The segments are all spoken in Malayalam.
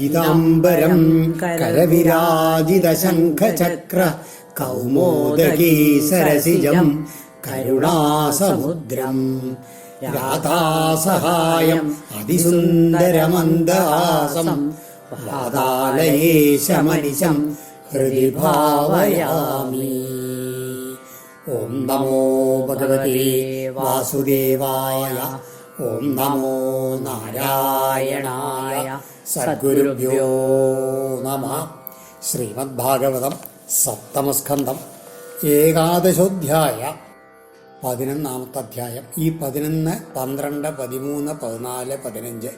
പീതാംബരം കരവിരാജിതശംഖചക്ര കൗമോദകീ സരസിജം കരുണാസമുദ്രം രാധാസഹായം അതിസുന്ദരമന്ദഹാസം വാതാലയേശമനിശം ഹൃദി ഭാവയാമി. ഓം നമോ ഭഗവതേ വാസുദേവായ. ഓം നമോ നാരായണായ. സദ്ഗുരുഭ്യോ നമഃ. ശ്രീമദ്ഭാഗവതം സപ്തമസ്കന്ധം ഏകാദശോധ്യായ 11ാമത്തെ അധ്യായം. ഈ 11, 12, 13, 14, 15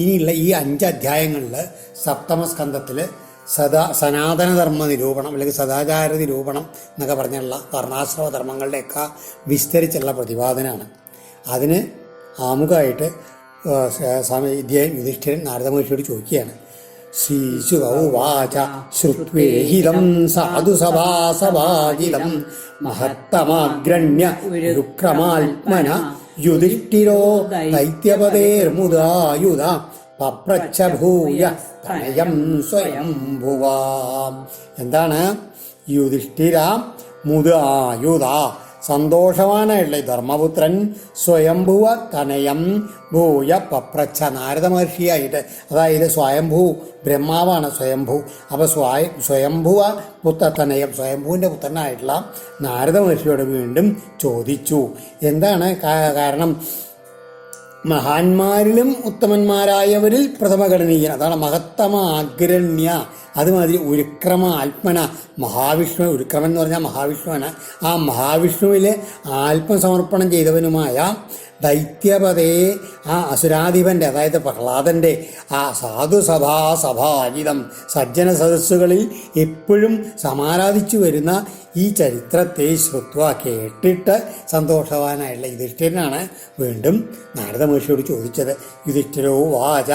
ഇനിയുള്ള ഈ 5 അധ്യായങ്ങളിൽ സപ്തമസ്കന്ധത്തിൽ സനാതനധർമ്മ നിരൂപണം അല്ലെങ്കിൽ സദാചാര നിരൂപണം എന്നൊക്കെ പറഞ്ഞുള്ള വർണ്ണാശ്രമ ധർമ്മങ്ങളുടെയൊക്കെ വിസ്തരിച്ചുള്ള പ്രതിപാദനമാണ്. അതിന് ആമുഖമായിട്ട് യുധിഷ്ഠിരൻ നാരദ മഹർഷിയോട് ചോദിക്കുകയാണ്. ശ്രീശുവാച ശ്രുത്വേഹിതം സാധുസഭാസഭാജിതം മഹത്തമാഗ്രണ്യ രുക്രമാത്മന യുധിഷ്ഠിരോ ദൈത്യപതേർമുദായുധ പപ്രച്ഛഭൂയ തനയം സ്വയംഭുവാം. എന്താണ്? യുധിഷ്ഠിര മുദായുധ, സന്തോഷവാനായിട്ടുള്ള ധർമ്മപുത്രൻ സ്വയംഭുവ തനയം ഭൂയ പപ്രച്ഛ, നാരദ മഹർഷിയായിട്ട്, അതായത് സ്വയംഭൂ ബ്രഹ്മാവാണ് സ്വയംഭൂ. അപ്പോൾ സ്വയംഭുവ പുത്രതനയം, സ്വയംഭൂവിൻ്റെ പുത്രനായിട്ടുള്ള നാരദ മഹർഷിയോട് വീണ്ടും ചോദിച്ചു. എന്താണ് കാരണം? മഹാന്മാരിലും ഉത്തമന്മാരായവരിൽ പ്രഥമഗണനീയൻ, അതാണ് മഹത്തമ അഗ്രണ്യ. അതുമാതിരി ഉരുക്രമ ആത്മന, മഹാവിഷ്ണു, ഉരുക്രമൻ എന്ന് പറഞ്ഞാൽ മഹാവിഷ്ണുവാണ്. ആ മഹാവിഷ്ണുവിൽ ആത്മസമർപ്പണം ചെയ്തവനുമായ ദൈത്യപതേ, ആ അസുരാധിപൻ്റെ, അതായത് പ്രഹ്ലാദൻ്റെ ആ സാധുസഭാസഭാജിതം, സജ്ജന സദസ്സുകളിൽ എപ്പോഴും സമാരാധിച്ചു വരുന്ന ഈ ചരിത്രത്തെ ശ്രുത്വ, കേട്ടിട്ട് സന്തോഷവാനായുള്ള യുധിഷ്ഠിരനാണ് വീണ്ടും നാരദ മഹർഷിയോട് ചോദിച്ചത്. യുധിഷ്ഠിരോ വാച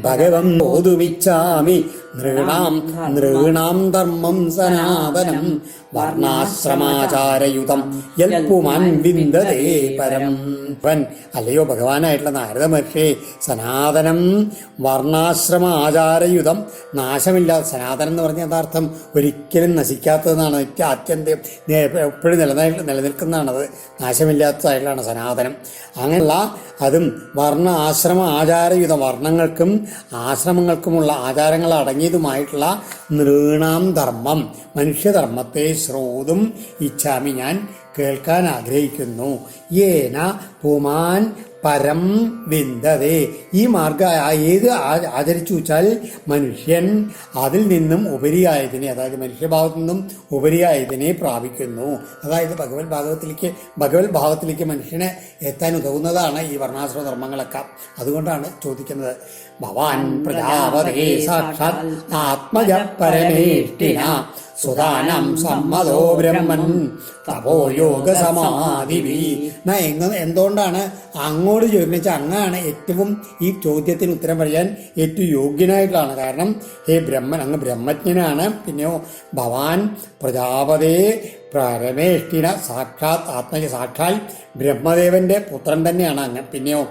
ഭഗവൻ ഓതുമിച്ഛാമി നൃണാം ധർമ്മം സനാതനം വർണ്ണാശ്രമാചാരയുതം യൽപുമാൻ വിന്ദതേ പരം. അല്ലയോ ഭഗവാനായിട്ടുള്ള നാരദ മഹർഷി, സനാതനം വർണ്ണാശ്രമ ആചാരയുതം, നാശമില്ലാത്ത, സനാതനം എന്ന് പറഞ്ഞ യഥാർത്ഥം ഒരിക്കലും നശിക്കാത്തതെന്നാണ്, അത്യന്തം എപ്പോഴും നിലനിൽക്കുന്നതാണത്, നാശമില്ലാത്തതായിട്ടുള്ളതാണ് സനാതനം. അങ്ങനെയുള്ള അതും വർണ്ണ ആശ്രമ ആചാരയുധം, വർണ്ണങ്ങൾക്കും ആശ്രമങ്ങൾക്കുമുള്ള ആചാരങ്ങൾ അടങ്ങിയതുമായിട്ടുള്ള നൃണാം ധർമ്മം, മനുഷ്യധർമ്മത്തെ ശ്രോതും ഇച്ഛാമി, ഞാൻ കേൾക്കാൻ ആഗ്രഹിക്കുന്നു. യേന പുമാൻ പരം വിന്ദതേ, ഈ മാർഗം ഏത് ആചരിച്ചു വെച്ചാൽ മനുഷ്യൻ അതിൽ നിന്നും ഉപരിയായതിനെ, അതായത് മനുഷ്യഭാവത്തിൽ നിന്നും ഉപരിയായതിനെ പ്രാപിക്കുന്നു. അതായത് ഭഗവത് ഭാവത്തിലേക്ക് മനുഷ്യനെ എത്താൻ ഉതകുന്നതാണ് ഈ വർണ്ണാശ്രമ ധർമ്മങ്ങളൊക്കെ. അതുകൊണ്ടാണ് ചോദിക്കുന്നത്. ഭവാൻ പ്രജാപതേ സാക്ഷാത് ആത്മജ പരമേഷ്ഠിന സുതാനം സമ്മതോ ബ്രഹ്മൻ തപോ യോഗ സമാധിവി. എന്തുകൊണ്ടാണ് അങ്ങോട്ട് ചോദിക്കുന്നത്? അങ്ങാണ് ഏറ്റവും ഈ ചോദ്യത്തിന് ഉത്തരം പറയാൻ ഏറ്റവും യോഗ്യനായിട്ടുള്ളതാണ്. കാരണം ഹേ ബ്രഹ്മൻ, അങ്ങ് ബ്രഹ്മജ്ഞനാണ്. പിന്നെയോ ഭവാൻ പ്രജാപതേ പരമേഷ്ഠിന സാക്ഷാത് ആത്മജ, സാക്ഷാൽ ബ്രഹ്മദേവന്റെ പുത്രൻ തന്നെയാണ് അങ്ങ്. പിന്നെയോ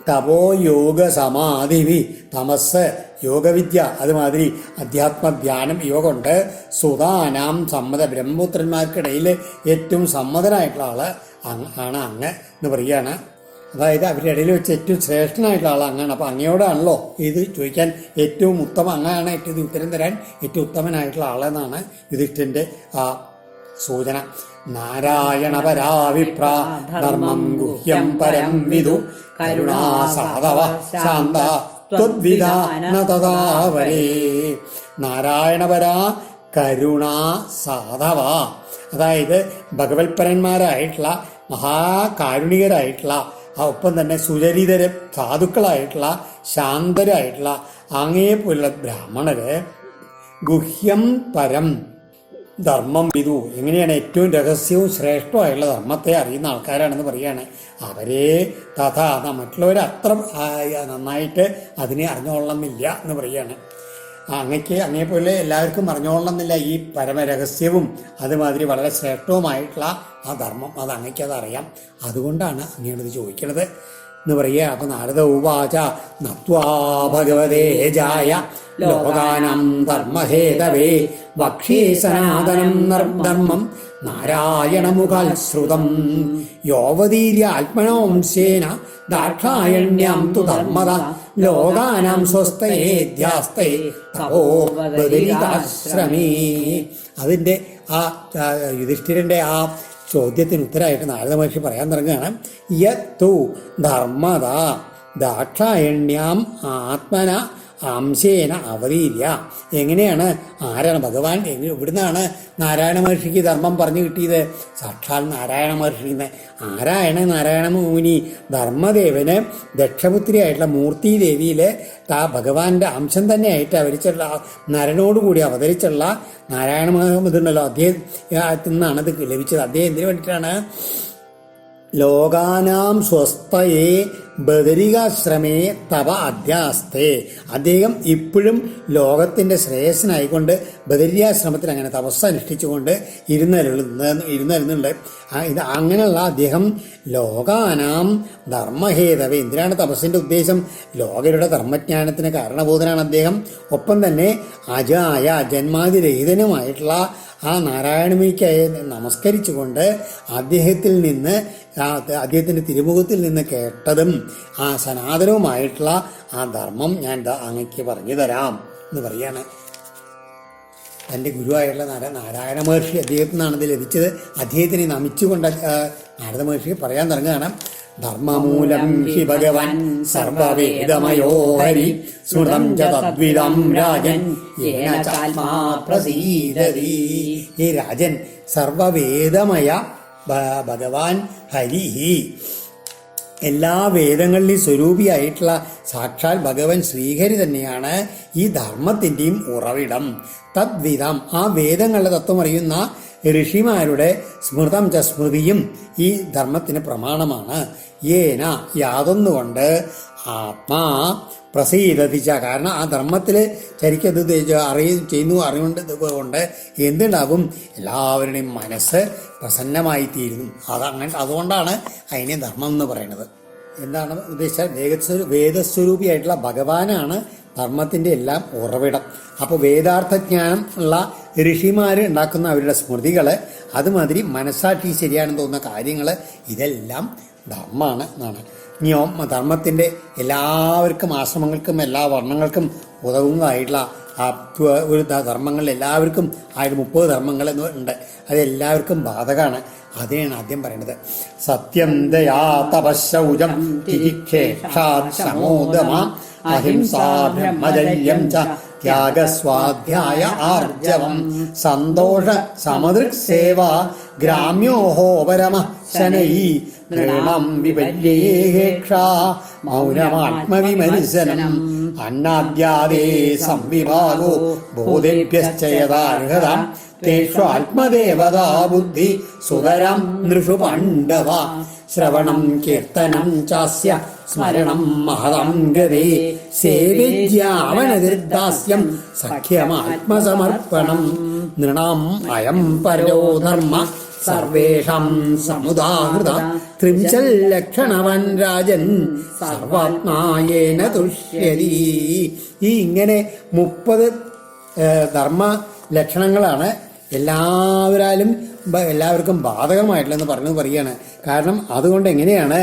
തപോ യോഗ സമാധിവി, തമസ് യോഗവിദ്യ, അതുമാതിരി അധ്യാത്മധ്യാനം ഇവ കൊണ്ട് സുതാനാം സമ്മത, ബ്രഹ്മപുത്രന്മാർക്കിടയിൽ ഏറ്റവും സമ്മതനായിട്ടുള്ള ആള് ആണ് അങ്ങ് എന്ന് പറയുകയാണ്. അതായത് അവരുടെ ഇടയിൽ വെച്ച് ഏറ്റവും ശ്രേഷ്ഠനായിട്ടുള്ള ആൾ അങ്ങാണ്. അപ്പം അങ്ങയോടാണല്ലോ ഇത് ചോദിക്കാൻ ഏറ്റവും ഉത്തമം, അങ്ങാണ് ഏറ്റവും ഉത്തരം തരാൻ ഏറ്റവും ഉത്തമനായിട്ടുള്ള ആളെന്നാണ് യുധിഷ്ഠിരന്റെ ആ സൂചന. നാരായണ പരാവിപ്ര ധർമ്മം ഗുഹ്യം പരം വിദു കരുണാ സാധവ ശാന്ത ത്വദ്വിധാനതദാവരേ. നാരായണപരാ കരുണാ സാധവ, അതായത് ഭഗവത്പരന്മാരായിട്ടുള്ള മഹാകാരുണികരായിട്ടുള്ള ഒപ്പം തന്നെ സുചരിതര സാധുക്കളായിട്ടുള്ള ശാന്തരായിട്ടുള്ള അങ്ങേപോലുള്ള ബ്രാഹ്മണര് ഗുഹ്യം പരം ധർമ്മം വിദു, എങ്ങനെയാണ് ഏറ്റവും രഹസ്യവും ശ്രേഷ്ഠമായുള്ള ധർമ്മത്തെ അറിയുന്ന ആൾക്കാരാണെന്ന് പറയാണ്. അവരെ തഥാ മറ്റുള്ളവർ അത്ര നന്നായിട്ട് അതിനെ അറിഞ്ഞുകൊള്ളണമെന്നില്ല എന്ന് പറയാണ്. അങ്ങേപോലെ എല്ലാവർക്കും അറിഞ്ഞുകൊള്ളണമെന്നില്ല ഈ പരമരഹസ്യവും അതുമാതിരി വളരെ ശ്രേഷ്ഠവുമായിട്ടുള്ള ആ ധർമ്മം. അത് അങ്ങേക്കത് അറിയാം. അതുകൊണ്ടാണ് അങ്ങയോട് ചോദിക്കുന്നത്. എന്ന് പറയുക. അപ്പൊ നാരദ ഉവാച നത്വാ ഭഗവതേ ജായ ലോകാനാം ധർമ്മഹേതവേ വക്ഷ്യേ സനാതനം ധർമ്മം നാരായണമുഖാൽ ശ്രുതം യോവതീര്യാത്മനോംശേന ദാക്ഷായണ്യാം തു ധർമ്മദ ലോകാനാം സ്വസ്തയേ ധ്യാസ്തേ തപോ ബദരികാശ്രമേ. അതിൻ്റെ ആ യുധിഷ്ഠിരൻ്റെ ആ ചോദ്യത്തിന് ഉത്തരമായിട്ട് നാരദ മഹർഷി പറയാൻ തുടങ്ങുകയാണ്. യത്തു ധർമ്മദ ദാക്ഷായണ്യാം ആത്മന അംശേന അവതീര്യ. എങ്ങനെയാണ് ആരാണ് ഭഗവാൻ ഇവിടുന്നാണ് നാരായണ മഹർഷിക്ക് ധർമ്മം പറഞ്ഞു കിട്ടിയത്? സാക്ഷാൽ നാരായണ മഹർഷിന്ന്. ആരാണ് നാരായണ മുനി? ധർമ്മദേവന് ദക്ഷപുത്രിയായിട്ടുള്ള മൂർത്തി ദേവിയിലെ ഭഗവാന്റെ അംശം തന്നെയായിട്ട് അവതരിച്ചുള്ള നരനോടുകൂടി അവതരിച്ചുള്ള നാരായണ ഇതുണ്ടല്ലോ, അദ്ദേഹത്തിൽ നിന്നാണ് ഇത് ലഭിച്ചത്. അദ്ദേഹം എന്തിനു വേണ്ടിയിട്ടാണ്? ലോകാനാം സ്വസ്ഥയെ ബദരികാശ്രമേ തപ അധ്യാസ്തേ. അദ്ദേഹം ഇപ്പോഴും ലോകത്തിന്റെ ശ്രേയസ്സിനായിക്കൊണ്ട് ബദരിയാശ്രമത്തിൽ അങ്ങനെ തപസ് അനുഷ്ഠിച്ചുകൊണ്ട് ഇരുന്നരുന്നുണ്ട്. ഇത് അങ്ങനെയുള്ള അദ്ദേഹം ലോകാനാം ധർമ്മഹേതവേ. എന്തിനാണ് തപസ്സിന്റെ ഉദ്ദേശം? ലോകരുടെ ധർമ്മജ്ഞാനത്തിന് കാരണബോധനാണ് അദ്ദേഹം. ഒപ്പം തന്നെ അജായ ജന്മാതിരഹിതനുമായിട്ടുള്ള ആ നാരായണമുനിക്കായി നമസ്കരിച്ചുകൊണ്ട് അദ്ദേഹത്തിന്റെ തിരുമുഖത്തിൽ നിന്ന് കേട്ടതും ആ സനാതനവുമായിട്ടുള്ള ആ ധർമ്മം ഞാൻ അങ്ങക്ക് പറഞ്ഞു തരാം എന്ന് പറയാണ്. തൻ്റെ ഗുരുവായിട്ടുള്ള നാരായണ മഹർഷി അദ്ദേഹത്തിൽ നിന്നാണ് ഇത് ലഭിച്ചത്. അദ്ദേഹത്തിനെ നമിച്ചുകൊണ്ട് നാരദ മഹർഷി പറയാൻ തുടങ്ങുകയാണ്. ധർമ്മമൂലം ഹി ഭഗവാൻ സർവവേദമയോ ഹരി സ്മൃതം ച തദ്വിദം രാജൻ യേന ചാത്മാ പ്രസീദതി. ഈ രാജൻ സർവവേദമയ ഭഗവാൻ ഹരിഹി, എല്ലാ വേദങ്ങളിലും സ്വരൂപിയായിട്ടുള്ള സാക്ഷാൽ ഭഗവൻ ശ്രീഹരി തന്നെയാണ് ഈ ധർമ്മത്തിൻ്റെയും ഉറവിടം. തദ്വിധം, ആ വേദങ്ങളുടെ തത്വം അറിയുന്ന ഋഷിമാരുടെ സ്മൃതം ച സ്മൃതിയും ഈ ധർമ്മത്തിന് പ്രമാണമാണ്. ഏന, യാതൊന്നുകൊണ്ട് ആത്മാ പ്രസീദതിച്ച, കാരണം ആ ധർമ്മത്തിൽ ശരിക്കത് അറിവുകൊണ്ട് കൊണ്ട് എന്തുണ്ടാകും? എല്ലാവരുടെയും മനസ്സ് പ്രസന്നമായിത്തീരുന്നു. അതുകൊണ്ടാണ് അതിനെ ധർമ്മം എന്ന് പറയുന്നത്. എന്താണ് ഉദ്ദേശിച്ചാൽ വേദസ്വരൂപിയായിട്ടുള്ള ഭഗവാനാണ് ധർമ്മത്തിൻ്റെ എല്ലാം ഉറവിടം. അപ്പോൾ വേദാർത്ഥജ്ഞാനം ഉള്ള ഋഷിമാർ ഉണ്ടാക്കുന്ന അവരുടെ സ്മൃതികൾ, അതുമാതിരി മനസ്സാക്ഷി ശരിയാണെന്ന് തോന്നുന്ന കാര്യങ്ങൾ, ഇതെല്ലാം ധർമ്മമാണ് എന്നാണ്. ഇനിയോ ധർമ്മത്തിൻ്റെ എല്ലാവർക്കും, ആശ്രമങ്ങൾക്കും എല്ലാ വർണ്ണങ്ങൾക്കും ഉതകുന്നതായിട്ടുള്ള ഒരു ധർമ്മങ്ങൾ എല്ലാവർക്കും 1030 ധർമ്മങ്ങൾ ഉണ്ട്. അതെല്ലാവർക്കും ബാധകമാണ്. അതിനാണ് ആദ്യം പറയുന്നത്. സത്യം ദയാ തപശൗചം തിരിക്ഷേക്ഷാമോദമ അഹിംസാ ബ്രഹ്മചര്യം ച ത്യാഗസ്വാധ്യായ ആർജവം സന്തോഷ സമദൃക്സേവ ഗ്രാമ്യോഹോ പരമ ശനൈ നൃണം വിപല്യേക്ഷ മൗനമാത്മവിമർശനം അന്നാദ്യാദേ സംവിഭാഗോ ബോധേഭ്യശ്ചയതാർഹത തേഷു ആത്മദേവതാ ബുദ്ധി സുതരം നൃഷു പാണ്ഡവ ശ്രവണം കീർത്തനം ചാസ്യ സ്മരണം മഹതം ഗതേ സേവിദ്യാവനതിർദാസ്യം സഖ്യമാത്മസമർപ്പണം നൃണാം അയം പരോ ധർമ്മ സർവേഷാം സമുദാഹൃത ത്രിംശൽ ലക്ഷണവൻ രാജൻ സർവാത്മായേന തുഷ്യതി. ഈ ഇങ്ങനെ 30 ധർമ്മ ലക്ഷണങ്ങളാണ് എല്ലാവർക്കും ബാധകമായിട്ടുള്ളതെന്ന് പറയുകയാണ്. കാരണം അതുകൊണ്ട് എങ്ങനെയാണ്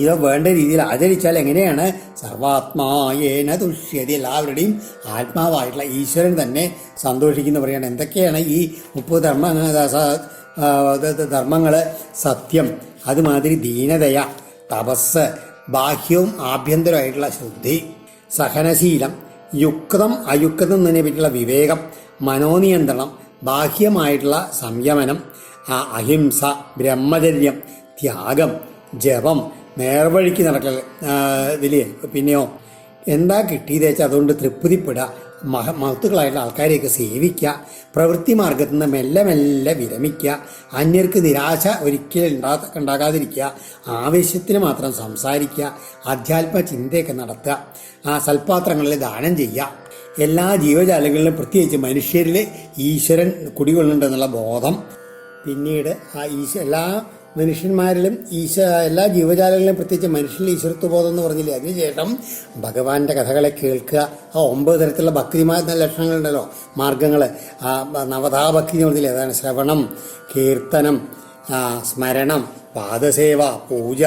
ഇത് വേണ്ട രീതിയിൽ ആചരിച്ചാൽ എങ്ങനെയാണ്? സർവാത്മായേന തുഷ്യതി, എല്ലാവരുടെയും ആത്മാവായിട്ടുള്ള ഈശ്വരൻ തന്നെ സന്തോഷിക്കുന്നു പറയാണ്. എന്തൊക്കെയാണ് ഈ 30 ധർമ്മങ്ങൾ? സത്യം, അതുമാതിരി ദീനതയ, തപസ്, ബാഹ്യവും ആഭ്യന്തരമായിട്ടുള്ള ശുദ്ധി, സഹനശീലം, യുക്തം അയുക്തം എന്നതിനെ പറ്റിയുള്ള വിവേകം, മനോനിയന്ത്രണം, ബാഹ്യമായിട്ടുള്ള സംയമനം, അഹിംസ, ബ്രഹ്മചര്യം, ത്യാഗം, ജപം, നേർവഴിക്ക് നടക്കൽ. പിന്നെയോ എന്താ കിട്ടിയത് വെച്ചാൽ അതുകൊണ്ട് തൃപ്തിപ്പെടുക, മഹത്തുക്കളായിട്ടുള്ള ആൾക്കാരെയൊക്കെ സേവിക്കുക, പ്രവൃത്തി മാർഗത്തിൽ നിന്ന് മെല്ലെ മെല്ലെ വിരമിക്കുക, അന്യർക്ക് നിരാശ ഒരിക്കലും ഉണ്ടാകാതിരിക്കുക, ആവശ്യത്തിന് മാത്രം സംസാരിക്കുക, ആധ്യാത്മ ചിന്തയൊക്കെ നടത്തുക, സൽപാത്രങ്ങളിൽ ദാനം ചെയ്യുക, എല്ലാ ജീവജാലങ്ങളിലും പ്രത്യേകിച്ച് മനുഷ്യരിൽ ഈശ്വരൻ കുടികൊള്ളുന്നുണ്ടെന്നുള്ള ബോധം, പിന്നീട് എല്ലാ മനുഷ്യന്മാരിലും എല്ലാ ജീവജാലങ്ങളിലും പ്രത്യേകിച്ച് മനുഷ്യനിൽ ഈശ്വരത്വബോധം എന്ന് പറഞ്ഞില്ലേ, അതിനുശേഷം ഭഗവാന്റെ കഥകളെ കേൾക്കുക. ആ 9 തരത്തിലുള്ള ഭക്തിമാർഗ ലക്ഷണങ്ങളുണ്ടല്ലോ, മാർഗങ്ങൾ. ആ നവതാ ഭക്തി എന്ന് പറഞ്ഞില്ലേ, അതാണ് ശ്രവണം, കീർത്തനം, സ്മരണം, പാദസേവ, പൂജ,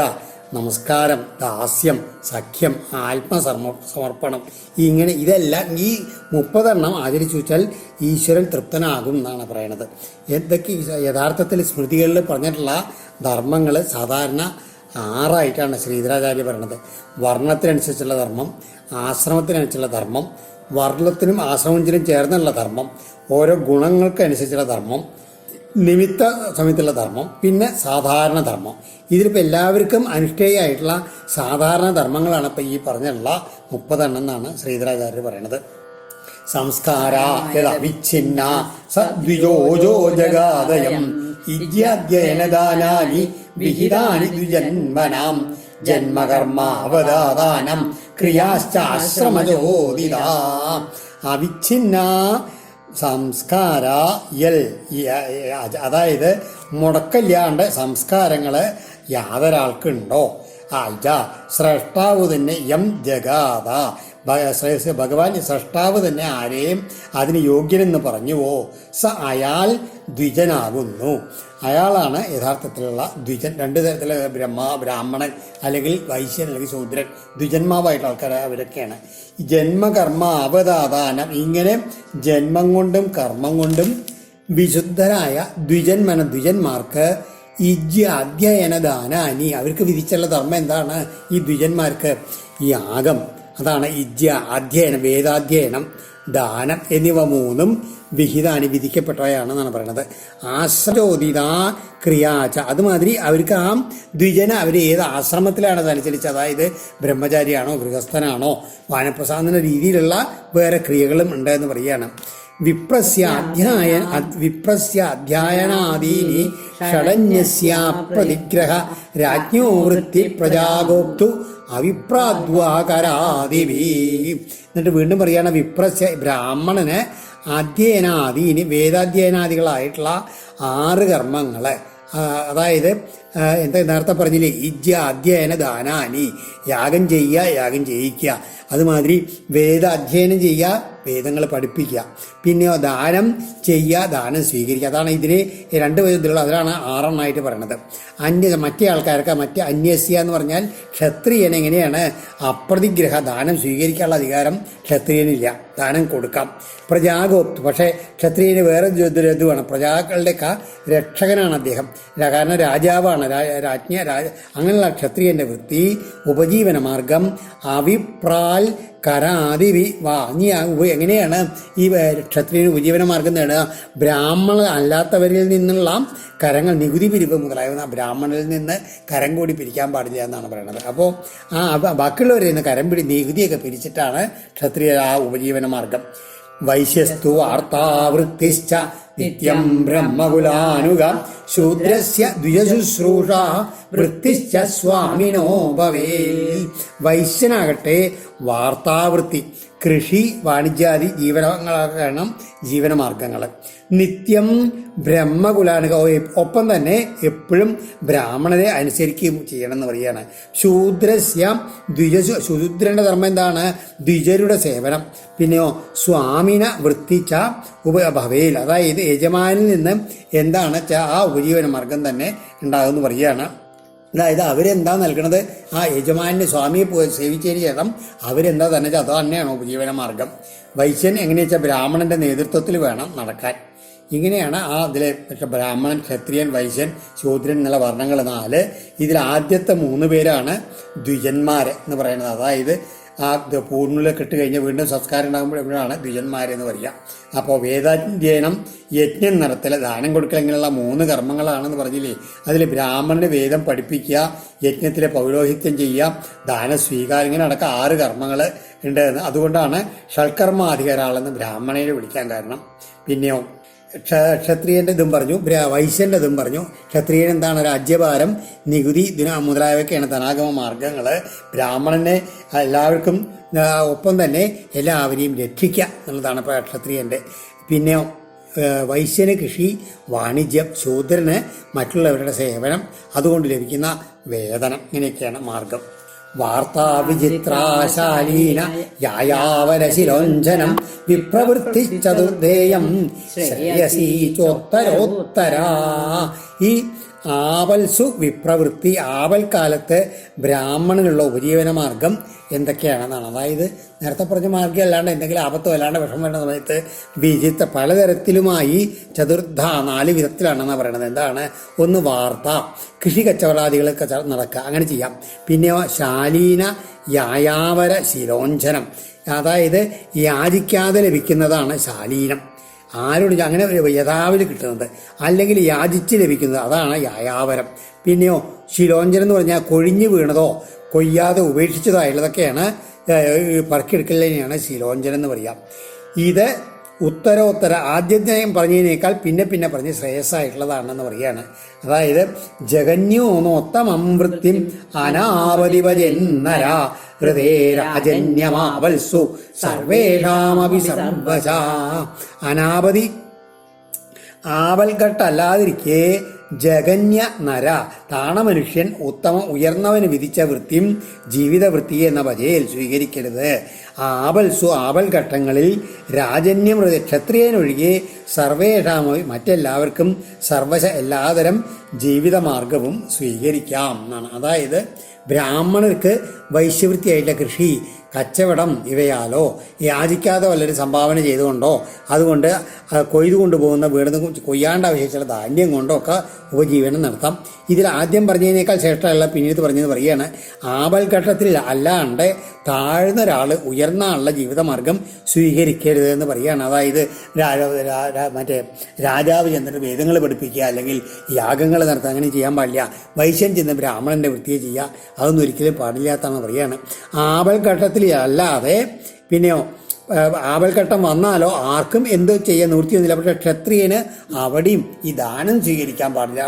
നമസ്കാരം, ദാസ്യം, സഖ്യം, സമർപ്പണം. ഇങ്ങനെ ഇതെല്ലാം ഈ 30 ആചരിച്ചു വെച്ചാൽ ഈശ്വരൻ തൃപ്തനാകും എന്നാണ് പറയണത്. എന്തൊക്കെ യഥാർത്ഥത്തിൽ സ്മൃതികളിൽ പറഞ്ഞിട്ടുള്ള ധർമ്മങ്ങൾ സാധാരണ 6 ശ്രീധരാചാര്യ പറയണത്. വർണ്ണത്തിനനുസരിച്ചുള്ള ധർമ്മം, ആശ്രമത്തിനനുസരിച്ചുള്ള ധർമ്മം, വർണ്ണത്തിനും ആശ്രമത്തിനും ചേർന്നുള്ള ധർമ്മം, ഓരോ ഗുണങ്ങൾക്കനുസരിച്ചുള്ള ധർമ്മം, നിമിത്ത സമയത്തുള്ള ധർമ്മം, പിന്നെ സാധാരണ ധർമ്മം. ഇതിലിപ്പോൾ എല്ലാവർക്കും അനുഷ്ഠേയമായിട്ടുള്ള സാധാരണ ധർമ്മങ്ങളാണ് ഇപ്പം ഈ പറഞ്ഞുള്ള 30 എന്നാണ് ശ്രീധരാചാര്യർ പറയണത്. സംസ്കാര യദവിച്ഛിന്ന സദ്വിജോജോ ജഗാദയം ഇദ്യാദ്യയനദാനാനി വിഹിതാനി ദ്വിജന്മനാം ജന്മകർമാവദാനം ക്രിയാശ്ചാശ്രമജോദിതാ. അവിച്ഛിന്ന സംസ്കാര അതായത് മുടക്കല്ലാണ്ട് സംസ്കാരങ്ങൾ യാതൊരാൾക്കുണ്ടോ? സ്രഷ്ടാവ് തന്നെ യം ജഗാത, ഭഗവാൻ സ്രഷ്ടാവ് തന്നെ ആരെയും അതിന് യോഗ്യനെന്ന് പറഞ്ഞുവോ സ അയാൾ ദ്വിജനാകുന്നു. അയാളാണ് യഥാർത്ഥത്തിലുള്ള ദ്വിജൻ. 2 തരത്തിലുള്ള ബ്രാഹ്മണൻ അല്ലെങ്കിൽ വൈശ്യൻ അല്ലെങ്കിൽ ശൂദ്രൻ, ദ്വിജന്മാവായിട്ടുള്ള ആൾക്കാർ അവരൊക്കെയാണ്. ജന്മകർമ്മ അവതാദാനം, ഇങ്ങനെ ജന്മം കൊണ്ടും കർമ്മം കൊണ്ടും വിശുദ്ധരായ ദ്വിജന്മാർക്ക് അധ്യയനദാനാനി, അവർക്ക് വിധിച്ചുള്ള ധർമ്മം എന്താണ്? ഈ ദ്വിജന്മാർക്ക് യാഗം, അതാണ് അധ്യയനം, വേദാധ്യയനം, ദാനം എന്നിവ 3 വിഹിതാനി വിധിക്കപ്പെട്ടവയാണെന്നാണ് പറയുന്നത്. ആശ്രമോദിത ക്രിയാച്ച, അതുമാതിരി അവർക്ക് ആ ദ്വിജന അവർ ഏത് ആശ്രമത്തിലാണ് അതനുസരിച്ച്, അതായത് ബ്രഹ്മചാരിയാണോ ഗൃഹസ്ഥനാണോ വാനപ്രസാദന രീതിയിലുള്ള വേറെ ക്രിയകളും ഉണ്ട് എന്ന് പറയുകയാണ്. വിപ്രസ്യാധ്യായനാദീനി ഷഡന്യസ്യ പ്രതിഗ്രഹ രാജ്ഞോ വൃത്തി പ്രജാഗോപ്തു അവിപ്രാദ്വാകരാദിവി. എന്നിട്ട് വീണ്ടും പറയുകയാണ്, ബ്രാഹ്മണന് അധ്യയനാദീനി വേദാധ്യയനാദികളായിട്ടുള്ള 6 കർമ്മങ്ങൾ, അതായത് എന്താ നേരത്തെ പറഞ്ഞില്ലേ, അധ്യയന ദാനാനി, യാഗം ചെയ്യുക, യാഗം ചെയ്യിക്കുക, അതുമാതിരി വേദ അധ്യയനം ചെയ്യുക, വേദങ്ങൾ പഠിപ്പിക്കുക, പിന്നെയോ ദാനം ചെയ്യുക, ദാനം സ്വീകരിക്കുക. അതാണ് ഇതിന് 2 വിധത്തിലുള്ള, അതിലാണ് 6 പറയണത്. മറ്റേ ആൾക്കാർക്ക് അന്യസ്യ എന്ന് പറഞ്ഞാൽ ക്ഷത്രിയൻ എങ്ങനെയാണ്? അപ്രതിഗ്രഹ, ദാനം സ്വീകരിക്കാനുള്ള അധികാരം ക്ഷത്രിയനില്ല, ദാനം കൊടുക്കാം. പ്രജാഗോപ്തു, പക്ഷേ ക്ഷത്രിയന് വേറെ ഇത് വേണം, പ്രജാക്കളുടെയൊക്കെ രക്ഷകനാണ് അദ്ദേഹം, കാരണം രാജാവാണ്, രാജ്ഞ അങ്ങനെയുള്ള ക്ഷത്രിയന്റെ വൃത്തി. ഉപജീവന മാർഗം അവിപ്രാൽ കരാദിവി എങ്ങനെയാണ് ഈ ക്ഷത്രിയന് ഉപജീവന മാർഗം നേടുക? ബ്രാഹ്മണ അല്ലാത്തവരിൽ നിന്നുള്ള കരങ്ങൾ, നികുതി പിരിവ് മുതലായവ ബ്രാഹ്മണരിൽ നിന്ന് കരം കൂടി പിരിക്കാൻ പാടില്ല എന്നാണ് പറയുന്നത്. അപ്പോൾ ബാക്കിയുള്ളവരിൽ നിന്ന് നികുതിയൊക്കെ പിരിച്ചിട്ടാണ് ക്ഷത്രിയ ആ ഉപജീവന മാർഗം. വൈശ്യസ്തു വാർത്താവൃത്തിശ്ച നിത്യം ബ്രഹ്മകുലാനുഗ ശൂദ്രസ്യ ദ്വിജശുശ്രൂഷ വൃത്തിശ്ച സ്വാമിനോ ഭവേൽ. വൈശ്യനാകട്ടെ വാർത്താവൃത്തി, കൃഷി, വാണിജ്യാദി ജീവനങ്ങളാണ് ജീവനമാർഗങ്ങൾ. നിത്യം ബ്രഹ്മകുലാനുഗ, ഒപ്പം തന്നെ എപ്പോഴും ബ്രാഹ്മണരെ അനുസരിക്കുകയും ചെയ്യണം എന്ന് പറയുകയാണ്. ശൂദ്രസ്യ ശൂദ്രന്റെ ധർമ്മം എന്താണ്? ദ്വിജരുടെ സേവനം. പിന്നെയോ സ്വാമിന വൃത്തിച്ച ഭവേൽ, അതായത് യജമാനിൽ നിന്ന് എന്താണ് ആ ഉപജീവന മാർഗം തന്നെ ഉണ്ടാകുമെന്ന് പറയുകയാണ്. അതായത് അവരെന്താ നൽകണത്, ആ യജമാനെ സ്വാമിയെ സേവിച്ചതിന് ശേഷം അവരെന്താ തന്നെ അത് തന്നെയാണ് ഉപജീവന മാർഗം. വൈശ്യൻ എങ്ങനെയാ വെച്ചാൽ ബ്രാഹ്മണന്റെ നേതൃത്വത്തിൽ വേണം നടക്കാൻ. ഇങ്ങനെയാണ് ആ അതിലെ ബ്രാഹ്മണൻ, ക്ഷത്രിയൻ, വൈശ്യൻ, ശൂദ്രൻ എന്നുള്ള വർണ്ണങ്ങൾ 4. ഇതിൽ ആദ്യത്തെ 3 പേരാണ് ദ്വിജന്മാര് എന്ന് പറയുന്നത്. അതായത് ആ പൂർണ്ണലൊക്കെ ഇട്ട് കഴിഞ്ഞ് വീണ്ടും സംസ്കാരം ഉണ്ടാകുമ്പോഴാണ് ദ്വിജന്മാരെന്ന് പറയുക. അപ്പോൾ വേദാധ്യയനം, യജ്ഞം നടത്തൽ, ദാനം കൊടുക്കൽ, ഇങ്ങനെയുള്ള 3 കർമ്മങ്ങളാണെന്ന് പറഞ്ഞില്ലേ. അതിൽ ബ്രാഹ്മണന് വേദം പഠിപ്പിക്കുക, യജ്ഞത്തിലെ പൗരോഹിത്യം ചെയ്യുക, ദാന സ്വീകാരം, ഇങ്ങനെ അടക്കം 6 കർമ്മങ്ങൾ ഉണ്ട്. അതുകൊണ്ടാണ് ഷൽക്കർമാധികാരാളെന്ന് ബ്രാഹ്മണനെ വിളിക്കാൻ കാരണം. പിന്നെയോ ക്ഷത്രിയന്റെ ഇതും പറഞ്ഞു, വൈശ്യന്റെ ഇതും പറഞ്ഞു. ക്ഷത്രിയൻ എന്താണ്? രാജ്യഭാരം, നികുതി മുതലായവയൊക്കെയാണ് ധനാഗമ മാർഗങ്ങൾ. ബ്രാഹ്മണനെ എല്ലാവർക്കും ഒപ്പം തന്നെ എല്ലാവരെയും രക്ഷിക്കുക എന്നുള്ളതാണ് ക്ഷത്രിയന്റെ. പിന്നെ വൈശ്യന് കൃഷി, വാണിജ്യം, ശൂദ്രന് മറ്റുള്ളവരുടെ സേവനം, അതുകൊണ്ട് ലഭിക്കുന്ന വേതനം. ഇങ്ങനെയൊക്കെയാണ് മാർഗം. വാർത്താവിചിത്രാശാലീന യായാവരശിലോഞ്ചനം വിപ്രവൃത്തി ചതുർദ്ദേയം ശ്രേയസീ ചോത്തരോത്തരാ. ഈ ആവൽസു വിപ്രവൃത്തി, ആവൽക്കാലത്ത് ബ്രാഹ്മണനുള്ള ഉപജീവന മാർഗം എന്തൊക്കെയാണെന്നാണ്. അതായത് നേരത്തെ പറഞ്ഞ മാർഗം അല്ലാണ്ട് എന്തെങ്കിലും ആപത്തോ അല്ലാണ്ട് വിഷമം വരുന്ന സമയത്ത് വിചിത്ര പലതരത്തിലുമായി ചതുർദ്ധ 4 വിധത്തിലാണെന്നാണ് പറയുന്നത്. എന്താണ്? ഒന്ന് വാർത്ത, കൃഷി കച്ചവടാദികളൊക്കെ നടക്കുക, അങ്ങനെ ചെയ്യാം. പിന്നെയോ ശാലീന യായാവര ശിലോഞ്ചനം, അതായത് യാചിക്കാതെ ലഭിക്കുന്നതാണ് ശാലീനം. ആരോട് അങ്ങനെ യഥാവിൽ കിട്ടുന്നത്, അല്ലെങ്കിൽ യാചിച്ച് ലഭിക്കുന്നത്, അതാണ് യായാവരം. പിന്നെയോ ശിലോഞ്ചനം എന്ന് പറഞ്ഞാൽ കൊഴിഞ്ഞു വീണതോ കൊയ്യാതെ ഉപേക്ഷിച്ചതോ ആയുള്ളതൊക്കെയാണ് പറക്കിയെടുക്കലിനെയാണ് ശിലോഞ്ചനം എന്ന് പറയാം. ഇത് ഉത്തരോത്തര ആദ്യത്തെ പറഞ്ഞതിനേക്കാൾ പിന്നെ പിന്നെ പറഞ്ഞ് ശ്രേയസ്സായിട്ടുള്ളതാണെന്ന് പറയാണ്. അതായത് ജഗന്യോനോത്തമം വൃത്തിം അനാവധിപജന്നര ഹൃദേ രാജന്യമാവൽസു സർവേഷാമപി സർവശാ. അനാവധി ആവൽഘട്ടല്ലാതിരിക്കെ ജഗന്യ നര താണമനുഷ്യൻ ഉയർന്നവന് വിധിച്ച വൃത്തിയും ജീവിതവൃത്തി എന്ന വജയിൽ സ്വീകരിക്കരുത്. ആവൽസു ആവൽഘട്ടങ്ങളിൽ രാജന്യം ക്ഷത്രിയനൊഴികെ സർവേഷാമി മറ്റെല്ലാവർക്കും സർവശ എല്ലാതരം ജീവിതമാർഗവും സ്വീകരിക്കാം എന്നാണ്. അതായത് ബ്രാഹ്മണർക്ക് വൈശ്യവൃത്തിയായിട്ടുള്ള കൃഷി, കച്ചവടം ഇവയാലോ യാചിക്കാതെ വല്ലൊരു സംഭാവന ചെയ്തുകൊണ്ടോ അതുകൊണ്ട് കൊയ്തു കൊണ്ടുപോകുന്ന വീട് കൊയ്യാണ്ട് അവശേഷിച്ചുള്ള ധാന്യം കൊണ്ടോ ഒക്കെ ഉപജീവനം നടത്താം. ഇതിൽ ആദ്യം പറഞ്ഞതിനേക്കാൾ ശ്രേഷ്ഠമല്ല പിന്നീട് പറഞ്ഞത് പറയുകയാണ്. ആപൽഘട്ടത്തിൽ അല്ലാണ്ട് താഴ്ന്ന ഒരാൾ ഉയർന്ന ആളുടെ ജീവിതമാർഗം സ്വീകരിക്കരുത് എന്ന് പറയുകയാണ്. അതായത് മറ്റേ രാജാവ് ചെന്നിട്ട് വേദങ്ങൾ പഠിപ്പിക്കുക, അല്ലെങ്കിൽ യാഗങ്ങൾ നടത്തുക, അങ്ങനെ ചെയ്യാൻ പാടില്ല. വൈശ്യൻ ചെന്ന് ബ്രാഹ്മണന്റെ വൃത്തിയെ ചെയ്യുക, അതൊന്നും ഒരിക്കലും പാടില്ലാത്തതെന്ന് പറയുകയാണ്. ആപൽഘട്ടത്തിൽ അല്ലാതെ പിന്നെയോ ആപൽഘട്ടം വന്നാലോ ആർക്കും എന്ത് ചെയ്യാൻ നിവൃത്തിയൊന്നുമില്ല. പക്ഷെ ക്ഷത്രിയന് അവിടെയും ഈ ദാനം സ്വീകരിക്കാൻ പാടില്ല,